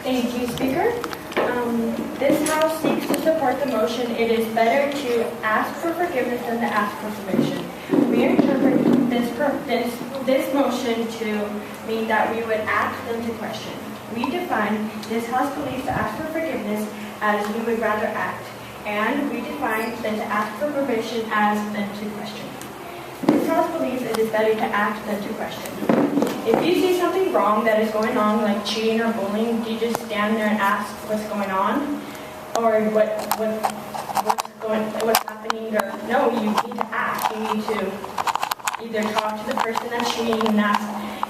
Thank you, Speaker. This House seeks to support the motion, it is better to ask for forgiveness than to ask for permission. We interpret this motion to mean that we would ask them to question. We define this House believes to ask for forgiveness as we would rather act, and we define than to ask for permission as than to question. This House believes it is better to act than to question. If you see something wrong that is going on, like cheating or bullying, do you just stand there and ask what's going on? Or what's happening? Or no, you need to ask. You need to either talk to the person that's cheating and ask,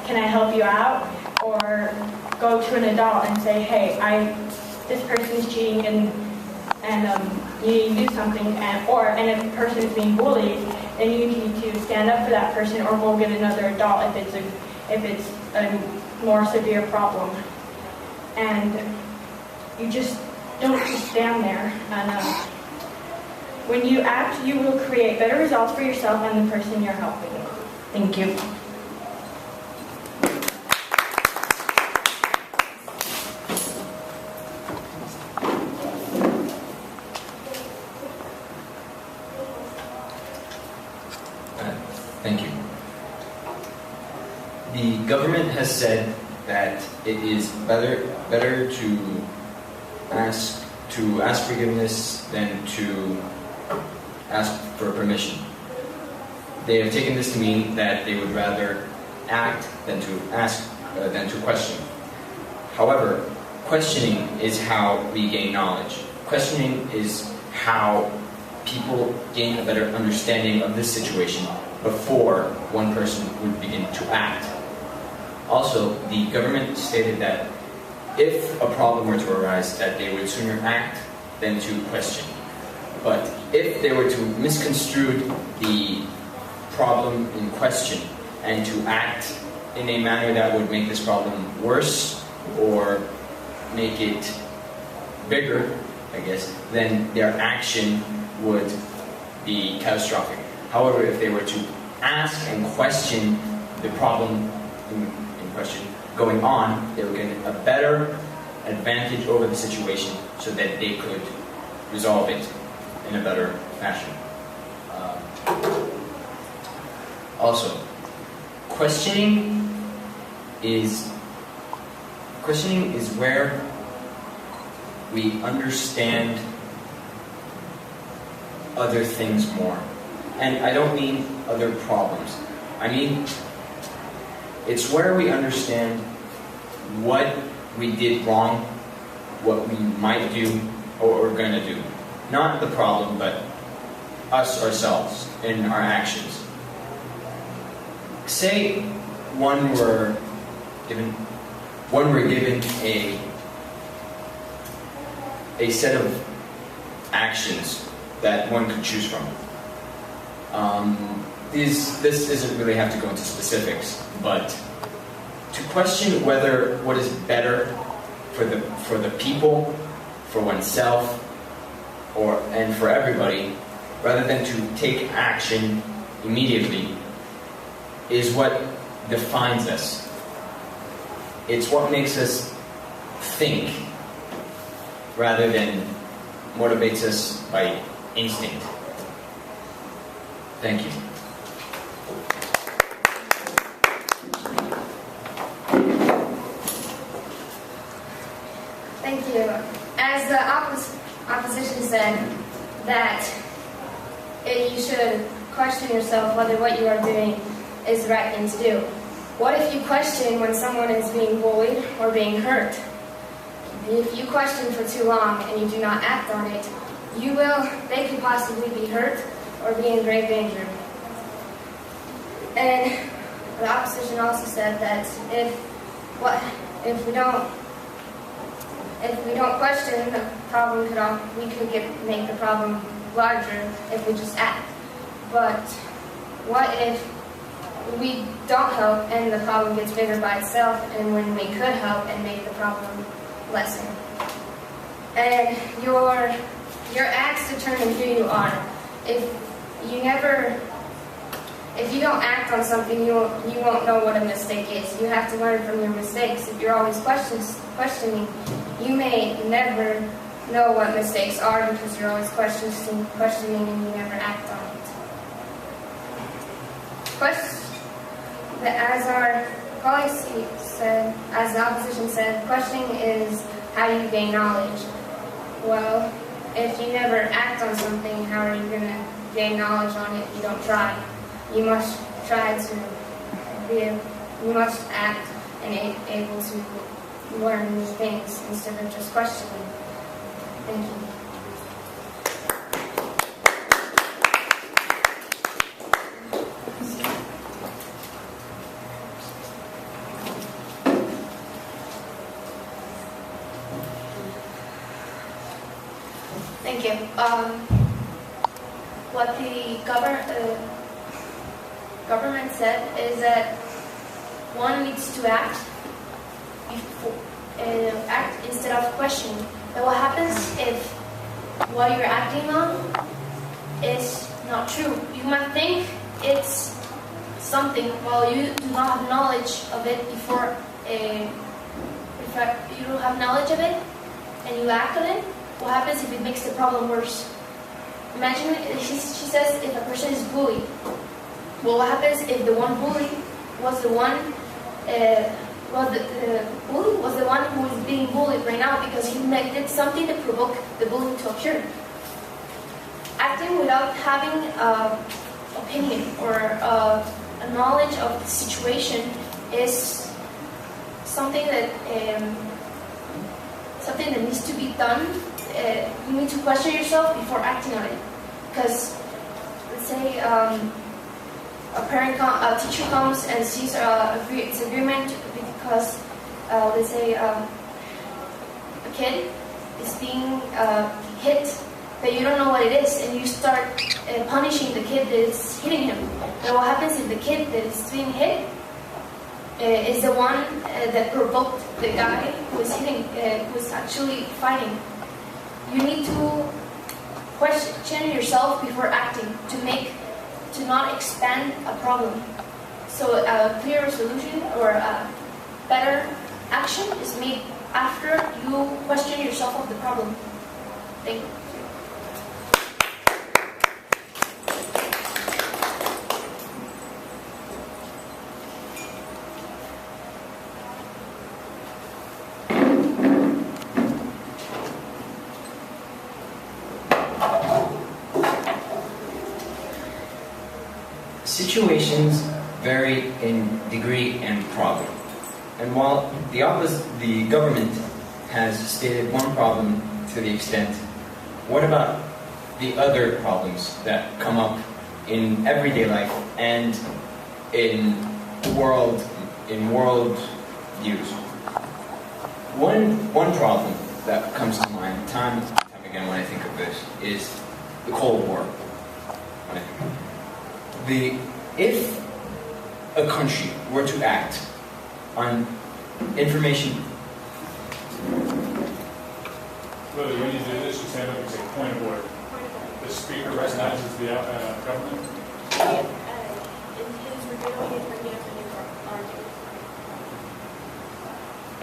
can I help you out? Or go to an adult and say, hey, this person's cheating and you need to do something. And if the person is being bullied, then you need to stand up for that person or go get another adult if it's a more severe problem. And you just don't just stand there. And when you act, you will create better results for yourself and the person you're helping. Thank you. Thank you. The government has said that it is better to ask forgiveness than to ask for permission. They have taken this to mean that they would rather act than to question. However, questioning is how we gain knowledge. Questioning is how people gain a better understanding of this situation before one person would begin to act. Also, the government stated that if a problem were to arise, that they would sooner act than to question. But if they were to misconstrue the problem in question and to act in a manner that would make this problem worse or make it bigger, I guess, then their action would be catastrophic. However, if they were to ask and question the problem in question going on, they would get a better advantage over the situation so that they could resolve it in a better fashion. Also, questioning is where we understand other things more. And I don't mean other problems. I mean, it's where we understand what we did wrong, what we might do, or what we're going to do. Not the problem, but us ourselves in our actions. Say one were given a set of actions that one could choose from. This doesn't really have to go into specifics, but to question whether what is better for the people, for oneself, and for everybody, rather than to take action immediately, is what defines us. It's what makes us think, rather than motivates us by instinct. Thank you. Thank you. As the opposition said, that you should question yourself whether what you are doing is the right thing to do. What if you question when someone is being bullied or being hurt? If you question for too long and you do not act on it, they could possibly be hurt or be in grave danger. And the opposition also said that if we don't question the problem, we could make the problem larger if we just act. But what if we don't help and the problem gets bigger by itself, and when we could help and make the problem lessen? And your acts determine who you are. If you don't act on something, you won't know what a mistake is. You have to learn from your mistakes. If you're always questioning, You may never know what mistakes are because you're always questioning and you never act on it. As our colleagues said, as the opposition said, questioning is how you gain knowledge. Well, if you never act on something, how are you going to gain knowledge on it if you don't try? You must try to you must act and able to learn new things instead of just questioning. Thank you. Thank you. What the government said is that one needs to act instead of questioning. But what happens if what you're acting on is not true? You might think it's something while you do not have knowledge of it before. If you don't have knowledge of it and you act on it, what happens if it makes the problem worse? Imagine, she says, if a person is bullied. Well, what happens if the one bully was the one, the bully was the one who is being bullied right now because he did something to provoke the bullying to occur? Acting without having an opinion or a knowledge of the situation is something that needs to be done. You need to question yourself before acting on it. Because, let's say, a teacher comes and sees a disagreement because, let's say, a kid is being hit, but you don't know what it is, and you start punishing the kid that is hitting him. Then what happens if the kid that is being hit is the one that provoked the guy who is hitting, who is actually fighting? You need to question yourself before acting to not expand a problem. So a clearer solution or a better action is made after you question yourself of the problem. Thank you. Situations vary in degree and problem. And while the government has stated one problem to the extent, what about the other problems that come up in everyday life and in world views? One problem that comes to mind time and time again when I think of this is the Cold War. If a country were to act on information. Lily, when you do this, you stand up and say point of order. The speaker recognizes the government. In his review, he's bringing up a new argument.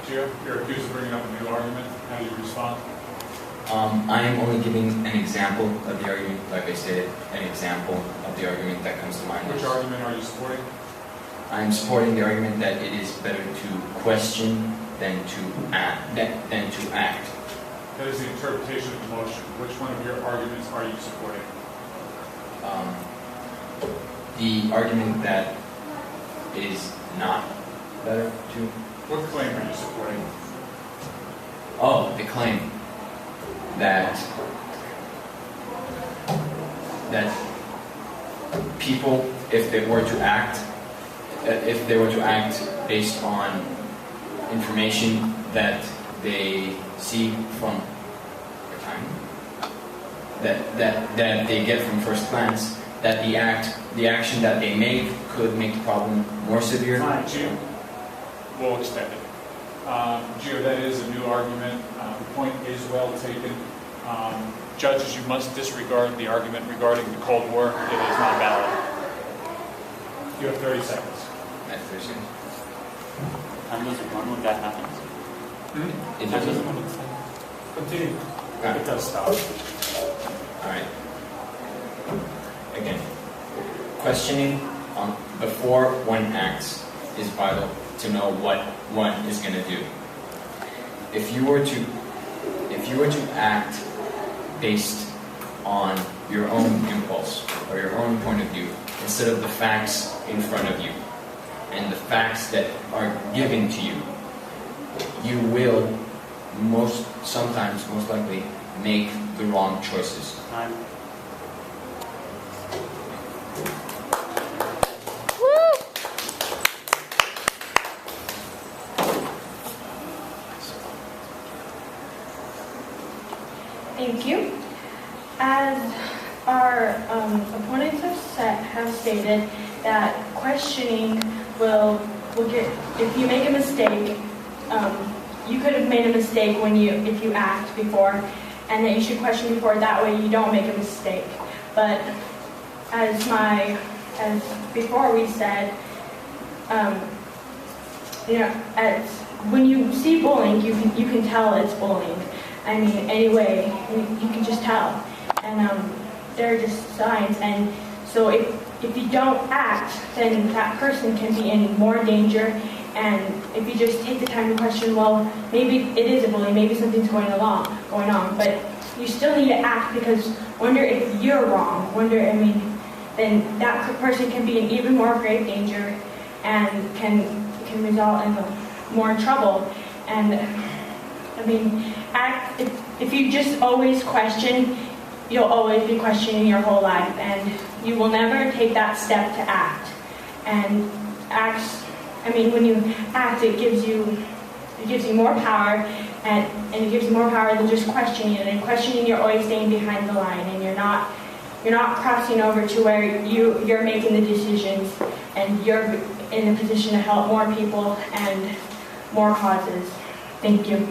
Gio, you're accused of bringing up a new argument. How do you respond? I am only giving an example of the argument, like I stated, an example of the argument that comes to mind. Which argument are you supporting? I'm supporting the argument that it is better to question than to act. That is the interpretation of the motion. Which one of your arguments are you supporting? The argument that it is not better to... What claim are you supporting? Oh, the claim that people, if they were to act based on information that they see from the time, that they get from first glance, that the action that they make could make the problem more severe. Fine, Gio. We'll extend it. Gio, that is a new argument. The point is well taken. Judges, you must disregard the argument regarding the Cold War. It is not valid. You have 30 seconds. That's 30 seconds. Time doesn't run when that happens. It doesn't. Continue. Yeah. It does stop. All right. Again, questioning before one acts is vital to know what one is going to do. If you were to act based on your own impulse or your own point of view instead of the facts in front of you and the facts that are given to you, you will most likely make the wrong choices. Time. Thank you. As our opponents have stated, that questioning will get, if you make a mistake, you could have made a mistake if you act before, and that you should question before, that way you don't make a mistake. But as before we said, when you see bullying, you can tell it's bullying. I mean, anyway, you can just tell. And they're just signs. And so if you don't act, then that person can be in more danger. And if you just take the time to question, well, maybe it is a bully, maybe something's going on. But you still need to act, because wonder if you're wrong. Then that person can be in even more grave danger and can result in more trouble. And if you just always question, you'll always be questioning your whole life, and you will never take that step to act. And when you act, it gives you more power, and it gives you more power than just questioning it. And questioning, you're always staying behind the line, and you're not crossing over to where you're making the decisions, and you're in a position to help more people and more causes. Thank you.